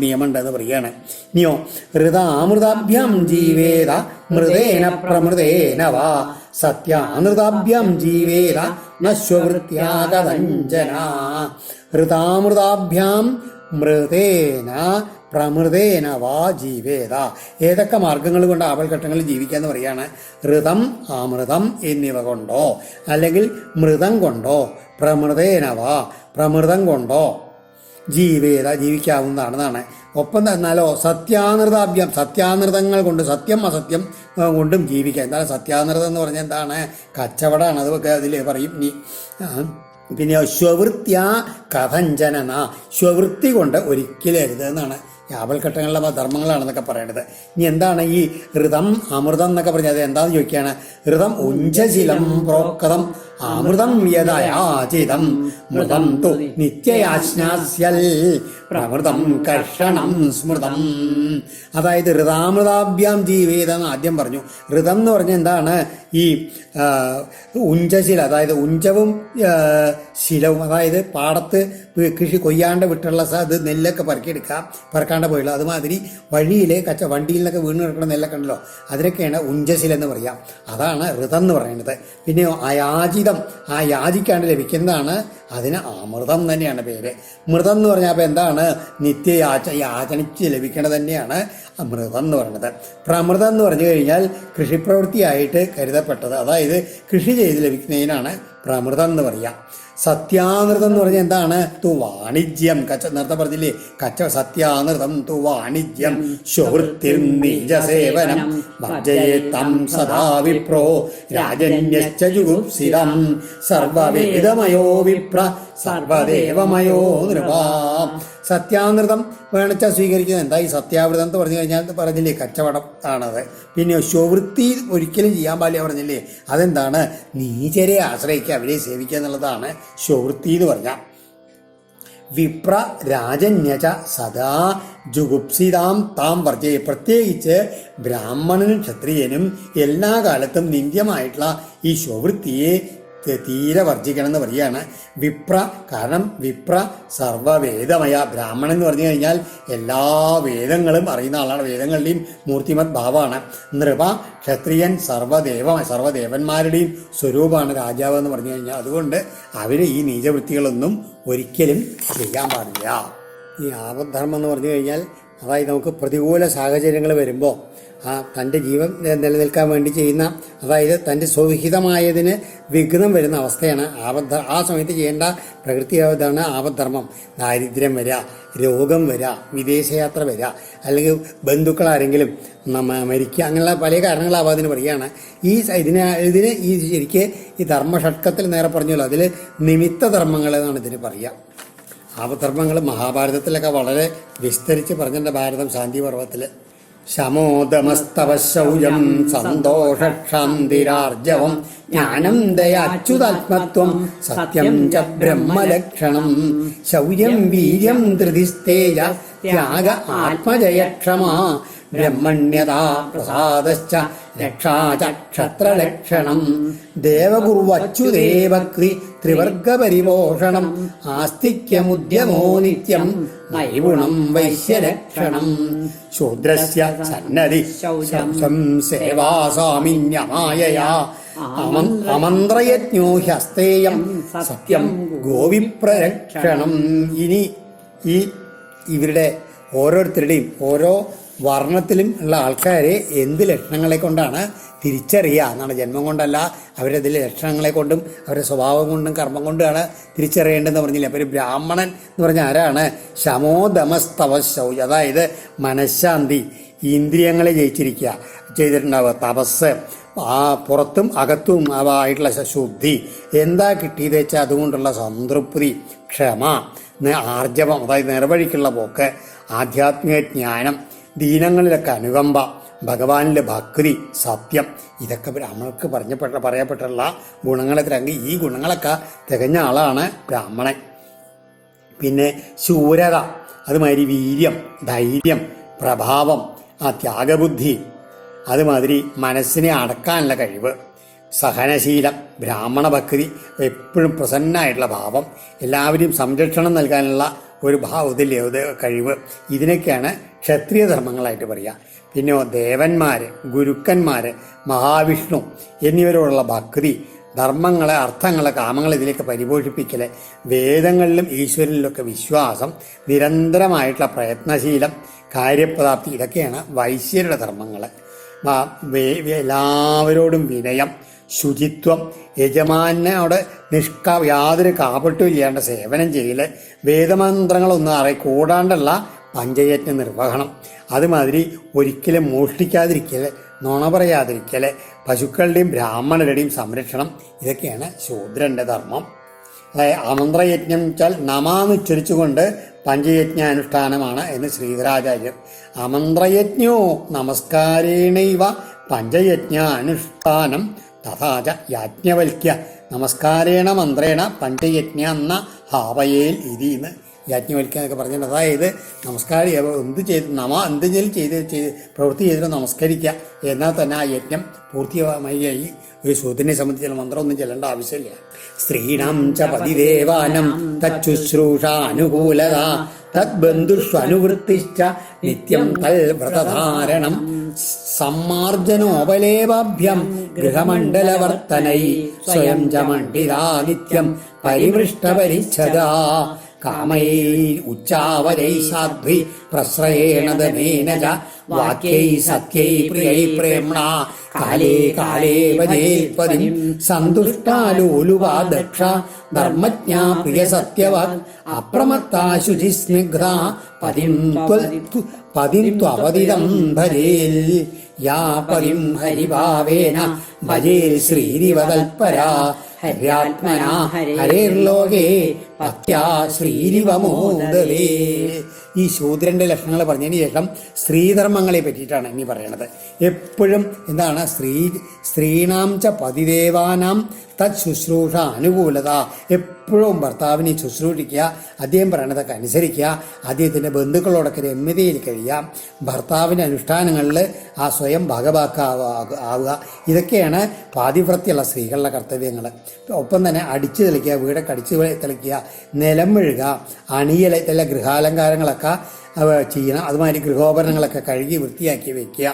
നിയമം ഉണ്ടെന്ന് പറയുകയാണ്. ഇനിയോ ഹൃദാമൃതാഭ്യം ജീവേത മൃതേന പ്രമൃതേന വാ സത്യാനൃതാഭ്യം ജീവേത നശ്വവൃത്യാഗതഞ്ജന. ഹൃദാമൃതാഭ്യാം മൃതേന പ്രമൃതേന വാ ജീവേത. ഏതൊക്കെ മാർഗങ്ങൾ കൊണ്ട് ആപൽഘട്ടങ്ങളിൽ ജീവിക്കാന്ന് പറയാണ്. ഋതം, അമൃതം എന്നിവ കൊണ്ടോ, അല്ലെങ്കിൽ മൃതം കൊണ്ടോ, പ്രമൃതേന വാ പ്രമൃതം കൊണ്ടോ ജീവേത ജീവിക്കാവുന്നതാണെന്നാണ്. ഒപ്പം തന്നാലോ സത്യാനൃതാഭ്യം സത്യാനൃതങ്ങൾ കൊണ്ട്, സത്യം അസത്യം കൊണ്ടും ജീവിക്കാം. എന്താണ് സത്യാനൃതം എന്ന് പറഞ്ഞാൽ എന്താണ്? കച്ചവടമാണ്. അതൊക്കെ അതിൽ പറയും. ഇനി പിന്നെ സ്വവൃത്യ കഥഞ്ജന, സ്വവൃത്തി കൊണ്ട് ഒരിക്കലും അരുത് എന്നാണ്. ആപൽഘട്ടങ്ങളിലെ ധർമ്മങ്ങളാണെന്നൊക്കെ പറയേണ്ടത്. ഇനി എന്താണ് ഈ ഋതം അമൃതം എന്നൊക്കെ പറഞ്ഞത്? അത് എന്താണെന്ന് ചോദിക്കുകയാണ്. ഋതം ഉഞ്ചശിലം പ്രോക്തം അമൃതം യഥാചിതം മൃതം തു നിത്യയാശ്നാസ്യൽ പ്രമൃതം കർഷണം സ്മൃതം. അതായത് ഋതാമൃതാഭ്യാം ജീവേതെന്ന് ആദ്യം പറഞ്ഞു. ഋതം എന്ന് പറഞ്ഞാൽ എന്താണ്? ഈ ഉഞ്ചശില, അതായത് ഉഞ്ചവും ശിലവും, അതായത് പാടത്ത് കൃഷി കൊയ്യാണ്ട് വിട്ടുള്ള ഇത് നെല്ലൊക്കെ പറക്കാണ്ട് പോയുള്ള അതുമാതിരി വഴിയിലെ വണ്ടിയിൽ നിന്നൊക്കെ വീണ് കിടക്കുന്ന നെല്ലൊക്കെ ഉണ്ടല്ലോ, അതിനൊക്കെയാണ് ഉഞ്ചശില എന്ന് പറയാം. അതാണ് ഋതം എന്ന് പറയുന്നത്. പിന്നെ അയാചിതം, ആ യാചിക്കാണ്ട് ലഭിക്കുന്നതാണ്, അതിന് അമൃതം തന്നെയാണ് പേര്. മൃതം എന്ന് പറഞ്ഞാൽ അപ്പോൾ എന്താണ്? യാചനിച്ച് ലഭിക്കേണ്ടത് തന്നെയാണ് മൃതം എന്ന് പറയുന്നത്. പ്രമൃതം എന്ന് പറഞ്ഞു കഴിഞ്ഞാൽ കൃഷിപ്രവൃത്തിയായിട്ട് കരുതപ്പെട്ടത്, അതായത് കൃഷി ചെയ്ത് ലഭിക്കുന്നതിനാണ് പ്രമൃതം എന്ന് പറയാം. സത്യാനൃതം എന്ന് പറഞ്ഞാൽ എന്താണ്? തു വാണിജ്യം, നേരത്തെ പറഞ്ഞില്ലേ സത്യാനൃതം തു വാണിജ്യം സ്വവൃത്തിർ നീജസേവനം വർജയേത്തം സദാ വിപ്രോ രാജന്യശ്ച ജുഗുപ്സിതം സർവവേദമയോ വിപ്ര സർവദേവമയോ നൃപാ. സത്യാനൃതം വേണിച്ചാൽ സ്വീകരിക്കുന്നത്. എന്താ ഈ സത്യാവൃതം എന്ന് പറഞ്ഞു കഴിഞ്ഞാൽ പറഞ്ഞില്ലേ കച്ചവടം ആണത്. പിന്നെ സ്വവൃത്തി ഒരിക്കലും ചെയ്യാൻ പാടില്ല പറഞ്ഞില്ലേ, അതെന്താണ്? നീചരെ ആശ്രയിക്കുക, അവരെ സേവിക്കുക എന്നുള്ളതാണ് സ്വവൃത്തി എന്ന് പറഞ്ഞാൽ. വിപ്ര രാജന്യച സദാ ജുഗുപ്സിതാം താം വർജയെ. പ്രത്യേകിച്ച് ബ്രാഹ്മണനും ക്ഷത്രിയനും എല്ലാ കാലത്തും നിന്ദ്യമായിട്ടുള്ള ഈ സ്വവൃത്തിയെ തീരെ വർജിക്കണം എന്ന് പറയുകയാണ്. വിപ്ര, കാരണം വിപ്ര സർവവേദമയ, ബ്രാഹ്മണൻ എന്ന് പറഞ്ഞു കഴിഞ്ഞാൽ എല്ലാ വേദങ്ങളും അറിയുന്ന ആളാണ്, വേദങ്ങളുടെയും മൂർത്തിമത് ഭാവമാണ്. നൃപ, ക്ഷത്രിയൻ സർവ്വദേവന്മാരുടെയും സ്വരൂപമാണ് രാജാവ് എന്ന് പറഞ്ഞു കഴിഞ്ഞാൽ. അതുകൊണ്ട് അവർ ഈ നീചവൃത്തികളൊന്നും ഒരിക്കലും ചെയ്യാൻ പാടില്ല. ഈ ആപദ്ധർമ്മം എന്ന് പറഞ്ഞു കഴിഞ്ഞാൽ, അതായത് നമുക്ക് പ്രതികൂല സാഹചര്യങ്ങൾ വരുമ്പോൾ തൻ്റെ ജീവൻ നിലനിൽക്കാൻ വേണ്ടി ചെയ്യുന്ന, അതായത് തൻ്റെ സ്വവിഹിതമായതിന് വിഘ്നം വരുന്ന അവസ്ഥയാണ് ആ സമയത്ത് ചെയ്യേണ്ട പ്രകൃതിയാണ് ആപദ്ധർമ്മം. ദാരിദ്ര്യം വരിക, രോഗം വരിക, വിദേശയാത്ര വരിക, അല്ലെങ്കിൽ ബന്ധുക്കളാരെങ്കിലും മരിക്കുക, അങ്ങനെയുള്ള പല കാരണങ്ങളാവും അതിന് പറയുകയാണ്. ഇതിന് ഈ ശരിക്ക് ഈ ധർമ്മഷട്കത്തിൽ നേരെ പറഞ്ഞല്ലോ, അതിൽ നിമിത്ത ധർമ്മങ്ങൾ എന്നാണ് ഇതിന് പറയുക. ആപദ്ധർമ്മങ്ങൾ മഹാഭാരതത്തിലൊക്കെ വളരെ വിസ്തരിച്ച് പറഞ്ഞിട്ടുണ്ട്. ഭാരതം ശാന്തി പർവ്വത്തിൽ ശമോദമസ്തവശൗര്യം സന്തോഷക്ഷാന്തിരാർജവം ജ്ഞാനം ദയാച്യുതാത്മത്വം സത്യം ച ബ്രഹ്മലക്ഷണം ശൗര്യം വീര്യം ധൃതിസ്തേജ ത്യാഗ ആത്മജയക്ഷമാ ബ്രഹ്മണ്യതാ പ്രസാദശ്ച രക്ഷാ ച ക്ഷത്രലക്ഷണം ദേവഗുർവച്യുദേവക്തി ത്രിവർഗപരിപോഷണം ആസ്തിക്യമുദ്യമോ നിത്യം നൈപുണം വൈശ്യലക്ഷണം ശൂദ്രസ്യ സന്നദ്ധി സേവാസാമിന്യമായയാ അമന്ത്രയജ്ഞോ ഹ്യസ്തേയം സത്യം ഗോവിപ്രരക്ഷണം. ഇനി ഇവരുടെ ഓരോരുത്തരുടെയും ഓരോ വർണ്ണത്തിലും ഉള്ള ആൾക്കാരെ എന്ത് ലക്ഷണങ്ങളെ കൊണ്ടാണ് തിരിച്ചറിയുക എന്നാണ്. ജന്മം കൊണ്ടല്ല, അവരതിൽ ലക്ഷണങ്ങളെ കൊണ്ടും അവരുടെ സ്വഭാവം കൊണ്ടും കർമ്മം കൊണ്ടുമാണ് തിരിച്ചറിയേണ്ടതെന്ന് പറഞ്ഞില്ല. അപ്പോൾ ഒരു ബ്രാഹ്മണൻ എന്ന് പറഞ്ഞാൽ ആരാണ്? ശമോദമസ്തവശൗച, അതായത് മനഃശാന്തി, ഇന്ദ്രിയങ്ങളെ ജയിച്ചിരിക്കുക ചെയ്തിട്ടുണ്ടാവുക, തപസ്, പുറത്തും അകത്തും ആയിട്ടുള്ള ശുദ്ധി, എന്താ കിട്ടിയത് വെച്ചാൽ അതുകൊണ്ടുള്ള സംതൃപ്തി, ക്ഷമ, ആർജവം, അതായത് നേർവഴിക്കുള്ള പോക്ക്, ആധ്യാത്മിക ജ്ഞാനം, ദീനങ്ങളിലൊക്കെ അനുകമ്പ, ഭഗവാനിലെ ഭക്തി, സത്യം, ഇതൊക്കെ ബ്രാഹ്മണർക്ക് പറയപ്പെട്ടുള്ള ഗുണങ്ങളെ തിരങ്ങി ഈ ഗുണങ്ങളൊക്കെ തികഞ്ഞ ആളാണ് ബ്രാഹ്മണൻ. പിന്നെ ശൂരത, അതുമാതിരി വീര്യം, ധൈര്യം, പ്രഭാവം, ത്യാഗബുദ്ധി, അതുമാതിരി മനസ്സിനെ അടക്കാനുള്ള കഴിവ്, സഹനശീലം, ബ്രാഹ്മണ ഭക്തി, എപ്പോഴും പ്രസന്നമായിട്ടുള്ള ഭാവം, എല്ലാവരെയും സംരക്ഷണം നൽകാനുള്ള ഒരു ഭാവത്തിൽ കഴിവ്, ഇതിനൊക്കെയാണ് ക്ഷത്രിയ ധർമ്മങ്ങളായിട്ട് പറയുക. പിന്നെ ദേവന്മാർ, ഗുരുക്കന്മാർ, മഹാവിഷ്ണു എന്നിവരോടുള്ള ഭക്തി, ധർമ്മങ്ങളെ, അർത്ഥങ്ങളെ, കാമങ്ങളെ ഇതിലേക്ക് പരിപോഷിപ്പിക്കൽ, വേദങ്ങളിലും ഈശ്വരനിലൊക്കെ വിശ്വാസം, നിരന്തരമായിട്ടുള്ള പ്രയത്നശീലം, കാര്യപ്രാപ്തി, ഇതൊക്കെയാണ് വൈശ്യരുടെ ധർമ്മങ്ങൾ. എല്ലാവരോടും വിനയം, ശുചിത്വം, യജമാനോട് യാതൊരു കാപട്ടും ഇല്ലാണ്ട് സേവനം ചെയ്യൽ, വേദമന്ത്രങ്ങളൊന്നും കൂടാണ്ടുള്ള പഞ്ചയജ്ഞ നിർവഹണം, അതുമാതിരി ഒരിക്കലും മോഷ്ടിക്കാതിരിക്കൽ, നുണ പറയാതിരിക്കൽ, പശുക്കളുടെയും ബ്രാഹ്മണരുടെയും സംരക്ഷണം, ഇതൊക്കെയാണ് ശൂദ്രന്റെ ധർമ്മം. അതായത് അമന്ത്രയജ്ഞം വെച്ചാൽ നമാന്നുച്ചരിച്ചുകൊണ്ട് പഞ്ചയജ്ഞാനുഷ്ഠാനമാണ് എന്ന് ശ്രീധരാചാര്യർ. അമന്ത്രയജ്ഞോ നമസ്കാരേണൈവ പഞ്ചയജ്ഞാനുഷ്ഠാനം തഥാച യാജ്ഞവൽക്യ നമസ്കാരേണ മന്ത്രേണ പഞ്ചയജ്ഞ എന്ന ഹാവയേൽ ഇതിന്ന് യാജ്ഞവൽക്യ എന്നൊക്കെ പറഞ്ഞിട്ടുണ്ട്. അതായത് നമസ്കാരം എന്തെങ്കിലും ചെയ്ത് പ്രവൃത്തി ചെയ്തിട്ട് നമസ്കരിക്കുക, എന്നാൽ തന്നെ ആ യജ്ഞം പൂർത്തിയായി. ഒരു ശൂദ്രനെ സംബന്ധിച്ചുള്ള മന്ത്രമൊന്നും ചെല്ലേണ്ട ആവശ്യമില്ല. സ്ത്രീണം ച പതിദേവാനം തച്ചുശ്രൂഷാനുകൂലത തദ്ബന്ധുഷ്വനുവൃത്തിശ്ച നിത്യം തൽവ്രതധാരണം സമ്മാർജനോപലേപാഭ്യം ഗൃഹമണ്ഡലവർത്തനൈ സ്വയം ച മണ്ഡിതാ നിത്യം പരിമൃഷ്ടപരിച്ഛദാ കാമൈ ഉച്ചാവരൈ സാധ്വി പ്രശ്രയേണ ദമേന ച വാക്യൈ സത്യൈ പ്രിയൈ പ്രേംണ കാലേ കാലേ വജേത്പതിം സന്തുഷ്ടാലോലുവാ ദക്ഷ ധർമ്മജ്ഞാ പ്രിയ സത്യവാക് അപ്രമത്താ ശുചിസ്നിഗ്ധ പതിം ത്വവതിതം ഭജേൽ യാ പതിം ഹരിഭാവേന ഭജേൽ ശ്രീരിവതൽപരാ ഹര്യാത്മനാ ഹരേർലോകേ പത്യാ ശ്രീരിവമോദലേ. ഈ ശൂദ്രന്റെ ലക്ഷണങ്ങൾ പറഞ്ഞതിന് ശേഷം സ്ത്രീധർമ്മങ്ങളെ പറ്റിയിട്ടാണ് ഇനി പറയണത്. എപ്പോഴും എന്താണ് സ്ത്രീണാം ച പതിദേവാനാം തത് ശുശ്രൂഷ അനുകൂലത, എപ്പോഴും ഭർത്താവിനെ ശുശ്രൂഷിക്കുക, അദ്ദേഹം പറയണതൊക്കെ അനുസരിക്കുക, അദ്ദേഹത്തിൻ്റെ ബന്ധുക്കളോടൊക്കെ രമ്യതയിൽ കഴിയുക, ഭർത്താവിൻ്റെ അനുഷ്ഠാനങ്ങളിൽ ആ സ്വയം ഭാഗഭാക്കാവുക. ഇതൊക്കെയാണ് പാതിവ്രത്യമുള്ള സ്ത്രീകളുടെ കർത്തവ്യങ്ങൾ. ഒപ്പം തന്നെ അടിച്ചു തെളിക്കുക, വീടൊക്കെ അടിച്ചു തെളിക്കുക, നിലം മെഴുകുക, അണിയല ഗൃഹാലങ്കാരങ്ങളൊക്കെ ചെയ്യണം. അതുമാതിരി ഗൃഹോപകരണങ്ങളൊക്കെ കഴുകി വൃത്തിയാക്കി വയ്ക്കുക.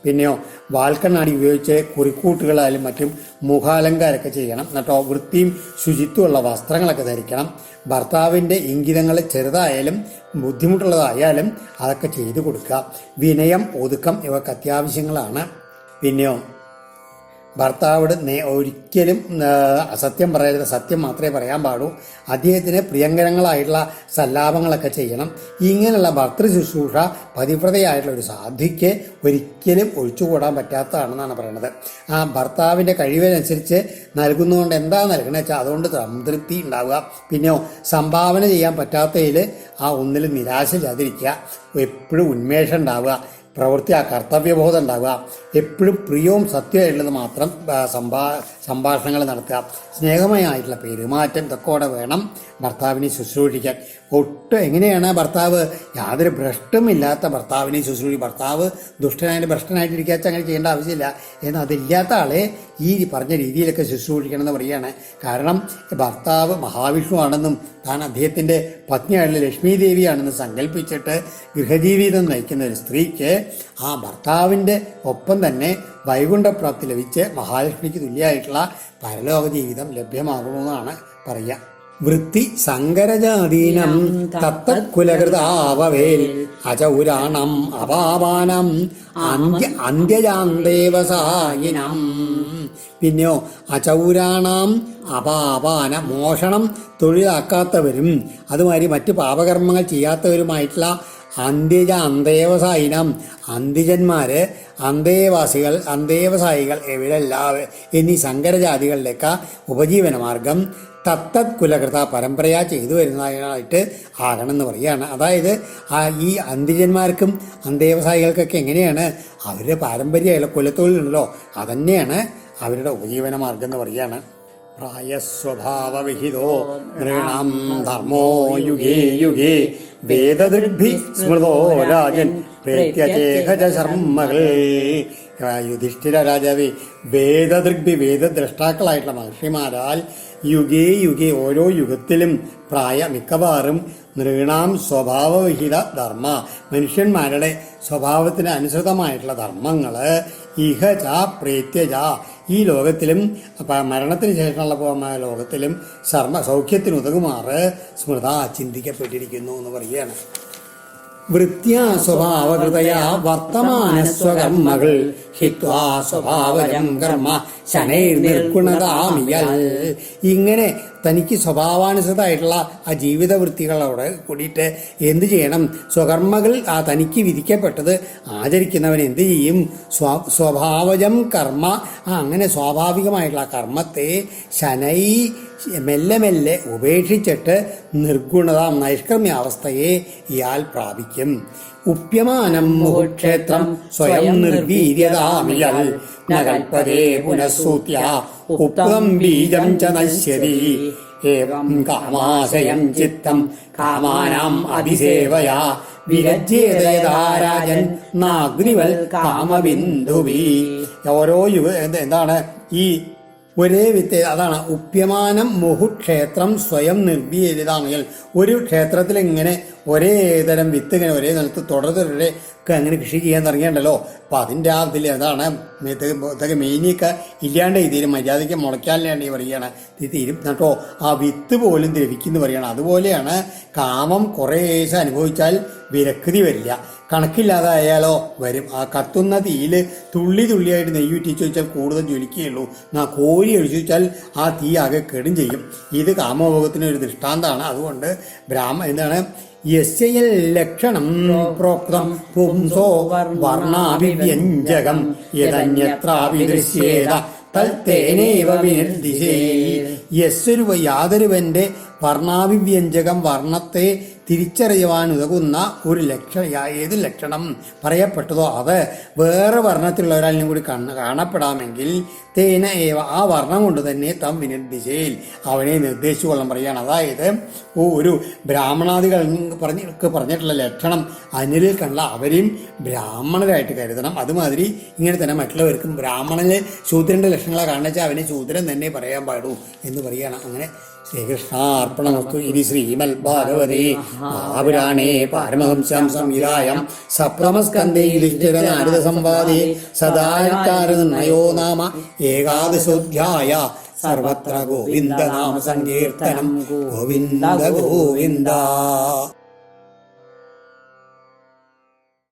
പിന്നെയോ വാൽക്കണ്ണാടി ഉപയോഗിച്ച് കുറിക്കൂട്ടുകളായാലും മറ്റും മുഖാലങ്കാരമൊക്കെ ചെയ്യണം. എന്നിട്ടോ വൃത്തിയും ശുചിത്വമുള്ള വസ്ത്രങ്ങളൊക്കെ ധരിക്കണം. ഭർത്താവിൻ്റെ ഇംഗിതങ്ങൾ ചെറുതായാലും ബുദ്ധിമുട്ടുള്ളതായാലും അതൊക്കെ ചെയ്തു കൊടുക്കുക. വിനയം, ഒതുക്കം ഇവക്ക് അത്യാവശ്യങ്ങളാണ്. പിന്നെയോ ഭർത്താവോട് ഒരിക്കലും അസത്യം പറയരുത്, സത്യം മാത്രമേ പറയാൻ പാടൂ. അദ്ദേഹത്തിന് പ്രിയങ്കരങ്ങളായിട്ടുള്ള സല്ലാപങ്ങളൊക്കെ ചെയ്യണം. ഇങ്ങനെയുള്ള ഭർത്തൃ ശുശ്രൂഷ പതിവ്രതയായിട്ടുള്ള ഒരു സാധ്വിക്ക് ഒരിക്കലും ഒഴിച്ചുകൂടാൻ പറ്റാത്തതാണെന്നാണ് പറയുന്നത്. ആ ഭർത്താവിൻ്റെ കഴിവിനനുസരിച്ച് നൽകുന്നതുകൊണ്ട് എന്താ നൽകണമെന്ന് വെച്ചാൽ അതുകൊണ്ട് സംതൃപ്തി ഉണ്ടാവുക. പിന്നെയോ സംഭാവന ചെയ്യാൻ പറ്റാത്തതിൽ ആ ഒന്നിലും നിരാശയില്ലാതിരിക്കുക. എപ്പോഴും ഉന്മേഷം ഉണ്ടാവുക, പ്രവൃത്തി ആ കർത്തവ്യബോധം ഉണ്ടാവുക. എപ്പോഴും പ്രിയവും സത്യമായിട്ടുള്ളത് മാത്രം സംഭാഷണങ്ങൾ നടത്തുക. സ്നേഹമയമായിട്ടുള്ള പെരുമാറ്റം ഇതൊക്കെ കൂടെ വേണം ഭർത്താവിനെ ശുശ്രൂഷിക്കാൻ. എങ്ങനെയാണ് ഭർത്താവ് യാതൊരു ഭ്രഷ്ടമില്ലാത്ത ഭർത്താവിനെ ഭർത്താവ് ദുഷ്ടനായിട്ട് ഭ്രഷ്ടനായിട്ടിരിക്കാച്ച അങ്ങനെ ചെയ്യേണ്ട ആവശ്യമില്ല. എന്നാൽ അതില്ലാത്ത ആളെ ഈ പറഞ്ഞ രീതിയിലൊക്കെ ശുശ്രൂഷിക്കണം എന്ന് പറയുകയാണ്. കാരണം ഭർത്താവ് മഹാവിഷ്ണു ആണെന്നും താൻ അദ്ദേഹത്തിൻ്റെ പത്നിയായിട്ടുള്ള ലക്ഷ്മി ദേവിയാണെന്ന് സങ്കല്പിച്ചിട്ട് ഗൃഹജീവിതം നയിക്കുന്ന ഒരു സ്ത്രീക്ക് ആ ഭർത്താവിൻ്റെ ഒപ്പം തന്നെ വൈകുണ്ഠപ്രാപ്തി ലഭിച്ച് മഹാലക്ഷ്മിക്ക് തുല്യമായിട്ടുള്ള പരലോക ജീവിതം ലഭ്യമാകണമെന്നാണ് പറയുക. വൃത്തി സങ്കരജാതീനം തത്തക്കുലകൃതാവവേൽ അചൗരാണം അപാപാനം അന്ത്യജാന്തേവസായിനം. പിന്നെയോ അചൗരാണാം അപാപാന, മോഷണം തൊഴിലാക്കാത്തവരും അതുമാതിരി മറ്റ് പാപകർമ്മങ്ങൾ ചെയ്യാത്തവരുമായിട്ടുള്ള അന്ത്യജാന്തേവസായിനം, അന്ത്യജന്മാര്, അന്തേവസായികൾ ഇവരെല്ലാവരും എന്നീ സങ്കരജാതികളിലേക്ക് ഉപജീവനമാർഗം തത്തത് കുലകൃത പരമ്പരയാ ചെയ്തു വരുന്നതായിട്ട് ആകണമെന്ന് പറയുകയാണ്. അതായത് ഈ അന്ത്യജന്മാർക്കും അന്തേവസായികൾക്കൊക്കെ എങ്ങനെയാണ് അവരുടെ പാരമ്പര്യമായുള്ള കുലത്തൊഴിലുണ്ടല്ലോ, അതന്നെയാണ് അവരുടെ ഉപജീവന മാർഗം എന്ന് പറയുകയാണ്. പ്രായസ്വഭാവവിഹിതോ നൃണാം ധർമ്മോ യുഗേ യുഗേ വേദദൃഗ്ഭി സ്മൃതോ രാജൻ പ്രേത്യചേഹജ ശർമ്മകൾ. യുധിഷ്ഠിര രാജാവേ, വേദദ്രഷ്ടാക്കളായിട്ടുള്ള മഹർഷിമാരാൽ യുഗേ യുഗേ ഓരോ യുഗത്തിലും മിക്കവാറും നൃണാം സ്വഭാവവിഹിത ധർമ്മ, മനുഷ്യന്മാരുടെ സ്വഭാവത്തിന് അനുസൃതമായിട്ടുള്ള ധർമ്മങ്ങൾ ഇഹച പ്രേത്യജ, ഈ ലോകത്തിലും മരണത്തിന് ശേഷമുള്ള ലോകത്തിലും സൗഖ്യത്തിനുതകുമാറ് സ്മൃത ചിന്തിക്കപ്പെട്ടിരിക്കുന്നു എന്ന് പറയുകയാണ്. വൃത്യാ സ്വഭാവകൃതയാ വർത്തമാനസ്വകർമ്മകൾ ഹിത്വാ സ്വഭാവജം കർമ്മ ശനൈർനിർഗുണതാമിയൽ. ഇങ്ങനെ തനിക്ക് സ്വഭാവാനുസൃതമായിട്ടുള്ള ആ ജീവിതവൃത്തികളോട് കൂടിയിട്ട് എന്ത് ചെയ്യണം? സ്വകർമ്മകൾ തനിക്ക് വിധിക്കപ്പെട്ടത് ആചരിക്കുന്നവൻ എന്ത് ചെയ്യും? സ്വഭാവജം കർമ്മ, അങ്ങനെ സ്വാഭാവികമായിട്ടുള്ള കർമ്മത്തെ ശനൈ മെല്ലെ മെല്ലെ ഉപേക്ഷിച്ചിട്ട് നിർഗുണത നൈഷ്കർമ്മ്യാവസ്ഥയെ ഇയാൾ പ്രാപിക്കും. ഉപ്യമാനം മുഹുക്ഷേത്രം സ്വയം നിർവീര്യതാമിയൽ നകൽപതേ പുനഃസൂത്യ ഉപ്തം ബീജം ച നശ്യതി. ഏവം കാമാശയം ചിത്തം കാമാനാം അതിസേവയാ വിരജ്യേതയതാരാജൻ നാഗ്നിവൽ കാമബിന്ദുവി. ഓരോ എന്താണ് ഈ ഒരേ വിത്ത്, അതാണ് ഉപ്യമാനം മുഹുക്ഷേത്രം സ്വയം നിർവീര്യതാമിയൽ. ഒരു ക്ഷേത്രത്തിൽ ഇങ്ങനെ ഒരേ തരം വിത്ത് ഇങ്ങനെ ഒരേ നിലത്ത് തുടരെ അങ്ങനെ കൃഷി ചെയ്യാൻ തുടങ്ങിയണ്ടല്ലോ. അപ്പം അതിൻ്റെ ആ ഇതിൽ അതാണ് ഇതൊക്കെ മെയിനിയൊക്കെ ഇല്ലാണ്ട് തീരും, മര്യാദയ്ക്ക് മുളയ്ക്കാനില്ലാണ്ട് പറയുകയാണ് തീരും കേട്ടോ. ആ വിത്ത് പോലും ദ്രവിക്കുന്നു പറയുകയാണ്. അതുപോലെയാണ് കാമം കുറേശ്ശെ അനുഭവിച്ചാൽ വിരക്തി വരില്ല, കണക്കില്ലാതായാലോ വരും. ആ കത്തുന്ന തീയിൽ തുള്ളി തുള്ളിയായിട്ട് നെയ്യൂറ്റിച്ച് വെച്ചാൽ കൂടുതൽ ജ്വലിക്കുകയുള്ളൂ. കോരി ഒഴിച്ചു വെച്ചാൽ ആ തീ ആകെ കെടും ചെയ്യും. ഇത് കാമഭോഗത്തിന് ഒരു ദൃഷ്ടാന്തമാണ്. അതുകൊണ്ട് എന്താണ് യസ്യൽ ലക്ഷണം പ്രോക്തം പുംസോ വർണ്ണാഭിവ്യഞ്ജകം യദന്യത്രാപി ദൃശ്യേത തൽത്തേനൈവ വിനിർദിശേ. യാതൊരുവന്റെ വർണ്ണാഭിവ്യഞ്ജകം വർണ്ണത്തെ തിരിച്ചറിയുവാൻ ഉതകുന്ന ഒരു ഏത് ലക്ഷണം പറയപ്പെട്ടതോ അത് വേറെ വർണ്ണത്തിലുള്ള ഒരാളിനും കൂടി കാണപ്പെടാമെങ്കിൽ തേന ഏവ ആ വർണ്ണം കൊണ്ട് തന്നെ തം വിനിർദ്ദിശയിൽ അവനെ നിർദ്ദേശിച്ചു കൊള്ളാൻ പറയുകയാണ്. അതായത് ഒരു ബ്രാഹ്മണാദികൾ പറഞ്ഞിട്ടുള്ള ലക്ഷണം അനിലിൽ കണ്ട അവരെയും ബ്രാഹ്മണരായിട്ട് കരുതണം. അതുമാതിരി ഇങ്ങനെ തന്നെ മറ്റുള്ളവർക്കും ബ്രാഹ്മണന് ശൂദ്രന്റെ ലക്ഷണങ്ങളെ കാണുക അവനെ ശൂദ്രൻ തന്നെ പറയാൻ പാടൂ എന്ന് പറയുകയാണ്. അങ്ങനെ ശ്രീകൃഷ്ണാർപ്പണമസ്തു. ഇതി ശ്രീമൽ ഭാഗവതേ മഹാപുരാണേ പാരമഹംസ്യാം സംഹിതായാം സപ്തമസ്കന്ധേ യുധിഷ്ഠിര നാരദ സംവാദേ സദാചാരനിർണയോ നാമ ഏകാദശോധ്യായ. സർവത്ര ഗോവിന്ദ നാമ സങ്കീർത്തനം. ഗോവിന്ദ ഗോവിന്ദ.